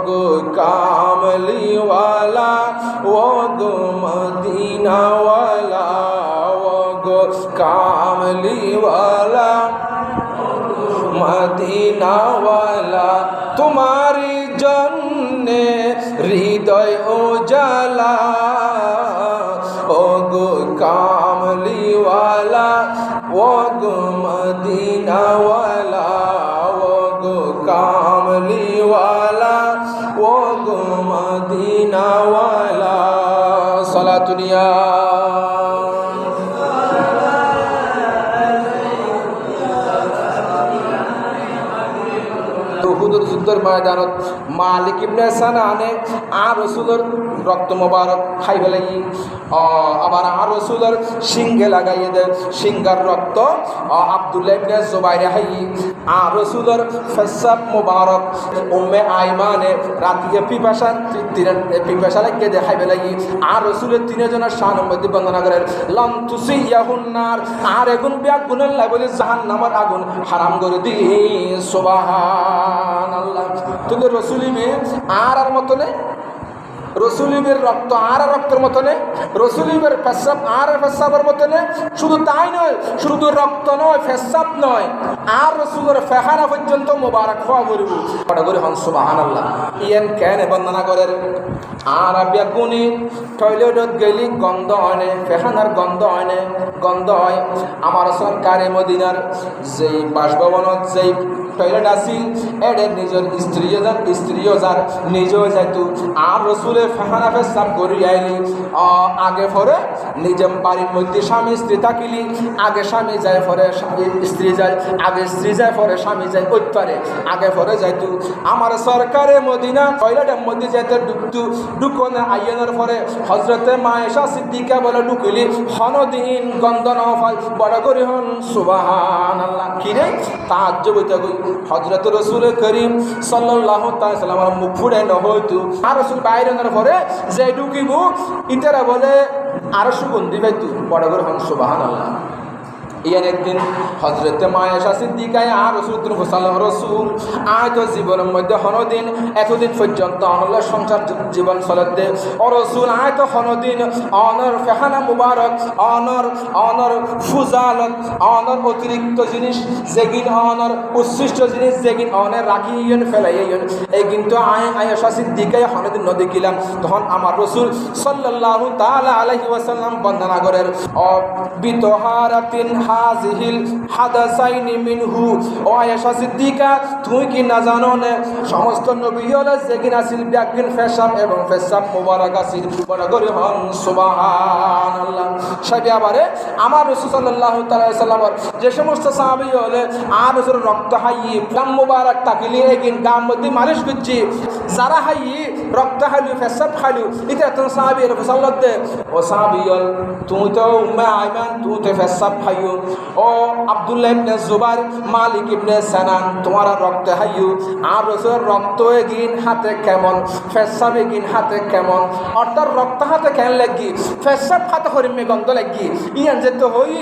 গো কামলিওয়ালা ও গো মদিনাওয়ালা ও গো কামলিওয়ালা মদিনাওয়ালা তোমারি জন্যে হৃদয় উজালা ও গো কামলিওয়ালা ও গো মদিনাওয়ালা ও গো কামলিওয়ালা ও গো মদিনাওয়ালা সালাতুনিয়া উহুদের যুদ্ধের ময়দানত মালিক ইবনে সানানে আর রাসূলের রক্ত মোবারক খাই ফেলাই আবার আর রাসূলের সিংহে লাগাইয়ে দেয় সিংহার রক্ত আব্দুল্লাহ ইবনে জুবাইর হাই আর রাসূলের ফসাব মোবারক উম্মে আইমানে রাতে পিপাসা লাগিয়ে দেয় খাই ফেলাই আর রাসূলের তিনজনের শানের মধ্যে বর্ণনা করেন লাম তুসিয়াহুন নার আর এগুন বিয়াগুনের লাগলে জাহান্নামের আগুন হারাম করে দি সুবহানাল্লাহ। কিন্তু রসুলিমে আর মতনে রসুলিমের রক্ত আর রক্তের মতনে রসুলিমের পেশাব আর পেশাবের মতনে শুধু তাই নয়, শুধু রক্ত নয় পেশাব নয় আর রসুলের ফেহানা পর্যন্ত মোবারক হওয়া করব বড় করে হন সুবহানাল্লাহ। ইয়ান কেন বন্দনা করেন আর বেগুনি টয়লেটত গেলি গন্ধ হয় ফেহানার গন্ধ হয় আমার সরকারে মদিনার যেই বাসভবনত যেই টয়লেট আসিল এদের নিজের স্ত্রীও যার নিজেও যাইতো আর রসুলের ফেহানা পেশাব করি আইলি আগে পরে নিজের বাড়ির মধ্যে স্বামী স্ত্রী থাকিলি আগে স্বামী যায় পরে স্ত্রী যায় আগে স্ত্রী যায় পরে স্বামী যায় ওই পারে আগে পরে যাইতো আমার সরকারে মদিনা টয়লেটের মধ্যে যাইতে ঢুকনে আইনের পরে হজরতে মায়েশা সিদ্দিকা বলে ঢুকিলি হনদিন গন্ধ নফাল বড় করি হন সুবহানাল্লাহ। কিরে তাজ্জব হইতে গই হজরত রসুল করিম সাল্লাল্লাহু তাআলা সাল্লামের মুখ ফুড়ে নহইতো আর রসুল বাইরে পরে যে ঢুকিব ইতারা বলে আরো সুগন্ধি পাইতো বড় করে হন সুবহানাল্লাহ। ইয়ান একদিন হজরতে মায়েশা সিদ্দিকায় আর রসুল আয় তো জীবনের মধ্যে হনদিন এতদিন পর্যন্ত অনলার সংসার জীবন চলতে ও রসুল আয় তো হনদিন অনর ফেহানা মুবারক অনর ফুজালত অনর অতিরিক্ত জিনিস যেগিন অনর উচ্ছিষ্ট জিনিস যেগিন অনের রাখি ইয়ন ফেলাই ইয়ন এই কিন্তু আয়েশা সিদ্দিকায় হনদিন নদী কিলাম তখন আমার রসুল সাল্লাল্লাহু তাআলা আলাইহি ওয়াসাল্লাম বন্দনা করেন বিতহারাতিন হাযিহিল হাদাসাইনি মিনহু ও আয়েশা সিদ্দিকা তুই কি না জানো না সমস্ত নবী হলে যেগিন আসিল ব্যাগিন ফেসাব এবং ফেসাব মুবারক আসিল বড় করে হন সুবহানাল্লাহ। সাথে আবারে আমার রাসূল সাল্লাল্লাহু তাআলা সাল্লামের যে সমস্ত সাহাবী হলে আর রাসূল রক্ত হাইয়ি গাম মুবারক তাকিলি এগিন গাম মধ্যে মালিশ করছি যারা হাইয়ি রক্ত হাইলু ফেসাব খাইলু এটা তো সাহাবী রাসূলুল্লাহ দে ও সাহাবী হল তুই তো উম্মে আইমান তুই তো ফেসাব খাইয়ু ও আব্দুল্লাহ ইবনে জুবাইর মালিক ইবনে সানান তোমার রক্ত হাইয়ু আর রাসূলের রক্ত এগিন হাতে কেমন ফেসাব এগিন হাতে কেমন অর্থাৎ রক্ত হাতে কেন লাগি ফেসাব হাতে হরিমে গন্ধ লাগি ইয়ান যেতে হই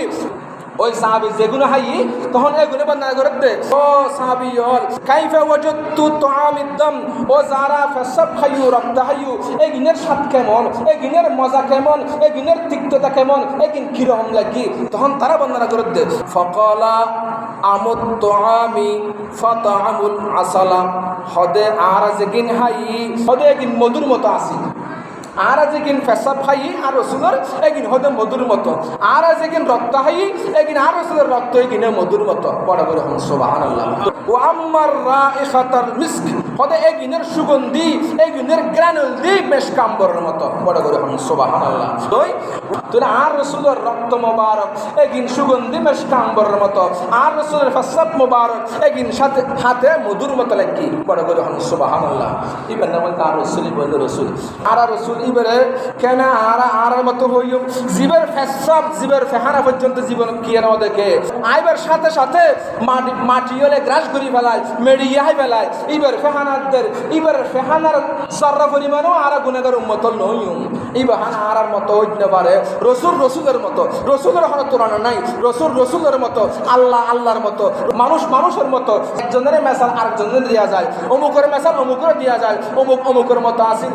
ওই সাহাবী যেগুলো হাই তখন এগুলো বন্দনা করতে ও সাহাবী হল কাইফা ওয়াজাদতু তুআমিদ্দাম ও যারা ফেসাব খাইয়ু রক্ত হাইয়ু এগিনের স্বাদ কেমন এগিনের মজা কেমন এগিনের তিক্ততা কেমন এগিন কিরকম লাগি তখন তারা বন্দনা করতে ফাকালা আমুত তুআমি ফাতামুল আসালা হদে আর যেগিন হাই হদে এগিন মধুর মতো আসি আর যেগিন ফেসাব খাই আর রসুলের এগিন হদে মধুর মতো আর যেগিন রক্ত খাই এগিন আর রসুলের রক্ত এগিনে মধুর মতো বড় করে হন সুবহানাল্লাহ। ও আম্মার রাইহাতাল মিস্ক হদে এগিনের সুগন্ধি এগিনের গ্রানুল দি মেশকাম্বরের মতো বড় করে হন সুবহানাল্লাহ। তুই আর রসুলের রক্ত মোবারক এগিন সুগন্ধি মেশকাম্বরের মতো আর রসুলের ফেসাব মোবারক এগিন সাথে হাতে মধুর মতো লাগি বড় করে হন সুবহানাল্লাহ। ইবেন নাম তার রসুল বলে রসুল আর রসুল ইবারে কেন আর মতো হইও জীবের ফেসাব জীবের ফেহানা পর্যন্ত জীবন কি না দেখে আইবার সাথে সাথে মাটি হলে গ্রাস করি ফেলায় মেডিয়াই ফেলায় ইবার ফেহানা ফেহানাদের এবার ফেহানার সর্রা পরিমাণও আর গুণাগার উম্মত নইম এই বাহানা আর মতো হইতে পারে রসুলের মতো রসুলের কোনো তুলনা নাই রসুলের মতো আল্লাহর মতো মানুষের মতো একজনের মেসাল আরেকজনের দেওয়া যায় অমুকের মেসাল অমুকের দেওয়া যায় অমুকের মতো আসিল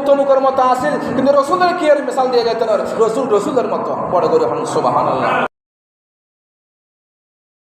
তমুকের মতো আসিল কিন্তু রসুলের কি এর মেসাল দিয়ে যেতে রসুলের মতো বড় করে সুবহানাল্লাহ।